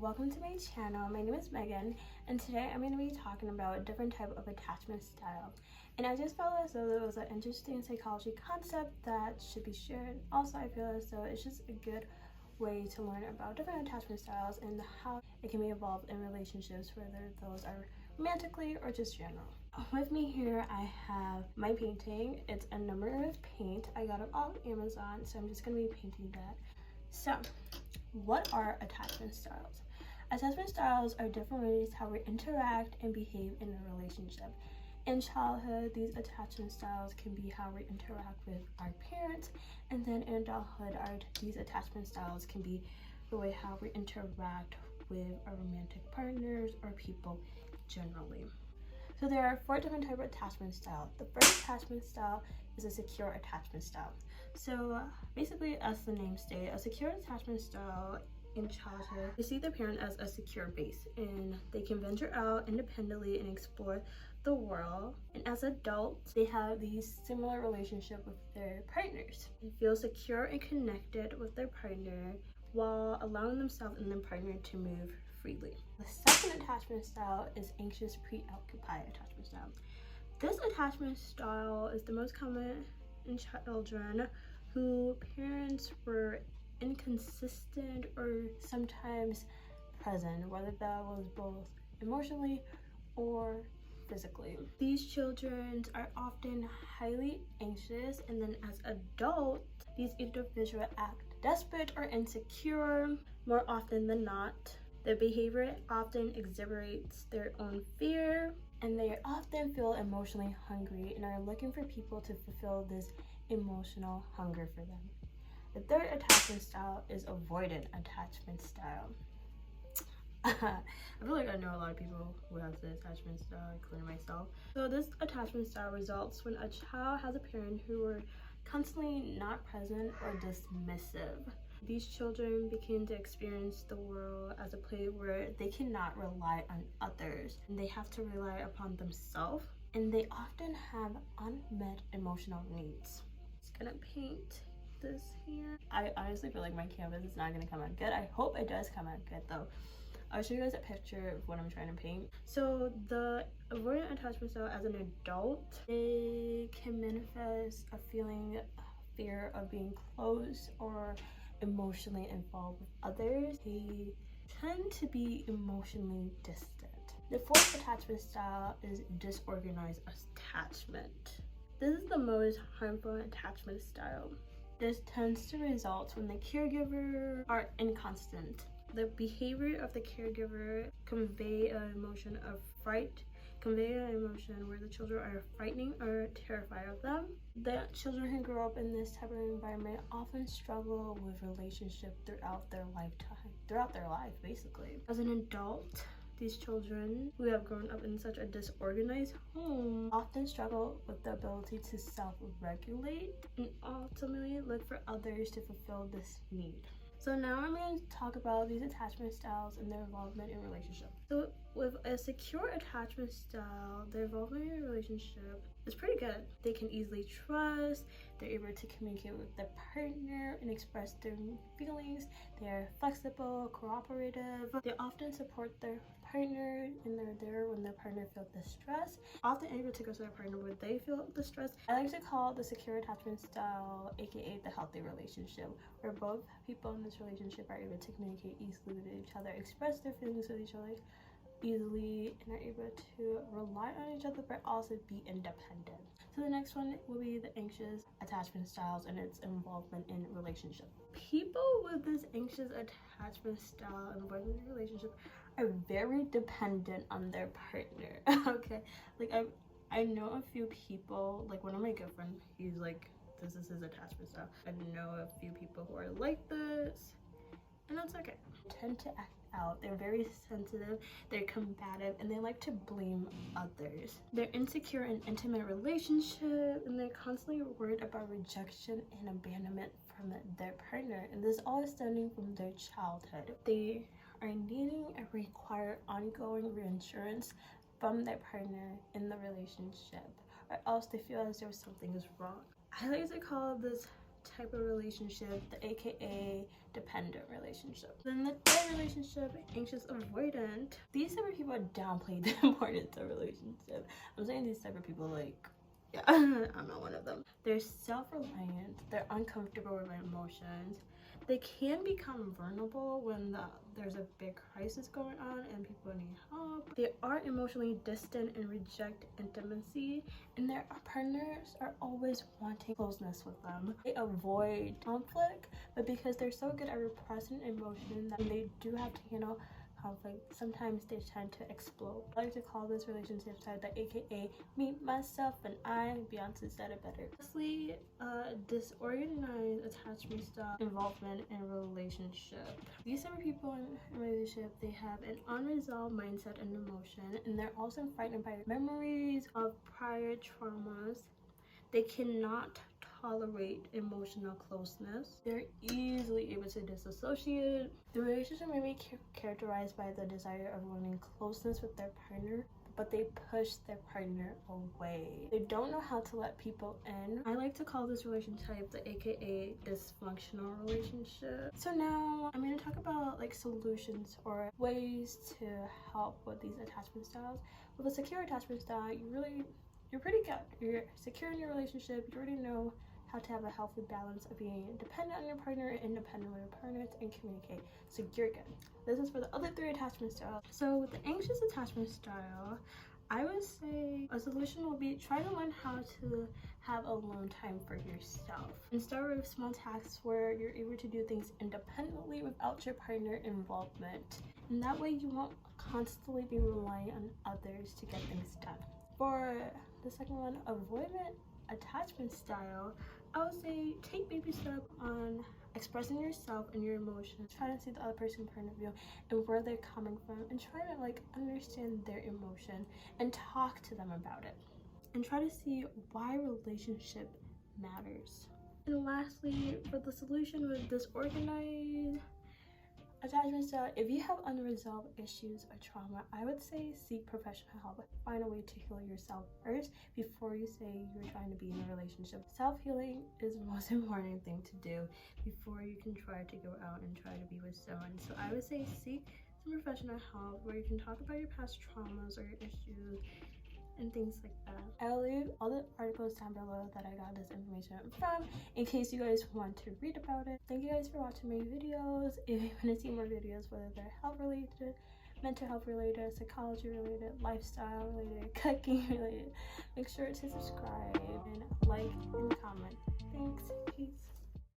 Welcome to my channel. My name is Megan, and today I'm going to be talking about a different type of attachment style. And I just felt as though it was an interesting psychology concept that should be shared. Also, I feel as though it's just a good way to learn about different attachment styles and how it can be evolved in relationships, whether those are romantically or just general. With me here, I have my painting. It's a number of paint. I got it off Amazon, so I'm just going to be painting that. So, what are attachment styles? Attachment styles are different ways how we interact and behave in a relationship. In childhood, these attachment styles can be how we interact with our parents, and then in adulthood, these attachment styles can be the way how we interact with our romantic partners or people generally. So there are 4 different types of attachment style. The first attachment style is a secure attachment style. So basically, as the name states, a secure attachment style in childhood, they see their parent as a secure base, and they can venture out independently and explore the world. And as adults, they have these similar relationship with their partners. They feel secure and connected with their partner while allowing themselves and their partner to move freely. The second attachment style is anxious preoccupied attachment style. This attachment style is the most common in children who parents were inconsistent or sometimes present, whether that was both emotionally or physically. These children are often highly anxious, and then as adults, these individuals act desperate or insecure more often than not. Their behavior often exaggerates their own fear, and they often feel emotionally hungry and are looking for people to fulfill this emotional hunger for them. The third attachment style is avoidant attachment style. I feel like I know a lot of people who have this attachment style, including myself. So this attachment style results when a child has a parent who are constantly not present or dismissive. These children begin to experience the world as a place where they cannot rely on others, and they have to rely upon themselves, and they often have unmet emotional needs. Just gonna paint this here. I honestly feel like my canvas is not gonna come out good. I hope it does come out good though. I'll show you guys a picture of what I'm trying to paint. So the avoidant attachment style as an adult, it can manifest a feeling fear of being close or emotionally involved with others. They tend to be emotionally distant. The fourth attachment style is disorganized attachment. This is the most harmful attachment style. This tends to result when the caregiver are inconstant. The behavior of the caregiver convey an emotion of fright, convey an emotion where the children are frightening or terrified of them. The children who grow up in this type of environment often struggle with relationship throughout their lifetime, throughout their life basically. As an adult, these children who have grown up in such a disorganized home often struggle with the ability to self-regulate and ultimately look for others to fulfill this need. So now I'm going to talk about these attachment styles and their involvement in relationship. So with a secure attachment style, their involvement in a relationship is pretty good. They can easily trust, they're able to communicate with their partner and express their feelings, they're flexible, cooperative, they often support their partner and they're there when their partner feels distress, often able to go to their partner when they feel distress. I like to call the secure attachment style aka the healthy relationship, where both people in this relationship are able to communicate easily with each other, express their feelings with each other easily, and are able to rely on each other but also be independent. So the next one will be the anxious attachment styles and its involvement in relationship. People with this anxious attachment style and involvement in relationship are very dependent on their partner. Okay, like I know a few people, like one of my good friends, he's like, this is his attachment style. I know a few people who are like this, and that's okay. Tend to act out. They're very sensitive, they're combative, and they like to blame others. They're insecure in intimate relationship, and they're constantly worried about rejection and abandonment from their partner, and this all is stemming from their childhood. They are needing and require ongoing reassurance from their partner in the relationship, or else they feel as though something is wrong. I like to call this type of relationship, the aka dependent relationship. Then the third relationship, anxious avoidant. These type of people downplay the importance of relationship. I'm saying these type of people, like, yeah, I'm not one of them. They're self-reliant, they're uncomfortable with emotions. They can become vulnerable when there's a big crisis going on and people need help. They are emotionally distant and reject intimacy, and their partners are always wanting closeness with them. They avoid conflict, but because they're so good at repressing emotion that they do have to handle conflict, sometimes they tend to explode. I like to call this relationship type the aka me, myself, and I. Beyonce said it better. Lastly, disorganized attachment style involvement in relationship. These type of people in a relationship, they have an unresolved mindset and emotion, and they're also frightened by memories of prior traumas. They cannot tolerate emotional closeness. They're easily able to disassociate. The relationship may be characterized by the desire of wanting closeness with their partner, but they push their partner away. They don't know how to let people in. I like to call this relationship type the aka dysfunctional relationship. So now I'm going to talk about like solutions or ways to help with these attachment styles. With a secure attachment style, you're pretty good. You're secure in your relationship. You already know how to have a healthy balance of being dependent on your partner and independent with your partner and communicate. So you're good. This is for the other three attachment styles. So with the anxious attachment style, I would say a solution would be try to learn how to have alone time for yourself. And start with small tasks where you're able to do things independently without your partner involvement. And that way you won't constantly be relying on others to get things done. For the second one, avoidant attachment style, I would say take baby steps on expressing yourself and your emotions. Try to see the other person's point of view and where they're coming from, and try to like understand their emotion and talk to them about it. And try to see why relationship matters. And lastly, for the solution with disorganized attachment style, if you have unresolved issues or trauma, I would say seek professional help. Find a way to heal yourself first before you say you're trying to be in a relationship. Self-healing is the most important thing to do before you can try to go out and try to be with someone. So I would say seek some professional help where you can talk about your past traumas or your issues and things like that. I'll leave all the articles down below that I got this information from in case you guys want to read about it. Thank you guys for watching my videos. If you want to see more videos, whether they're health related, mental health related, psychology related, lifestyle related, cooking related, make sure to subscribe and like and comment. Thanks. Peace.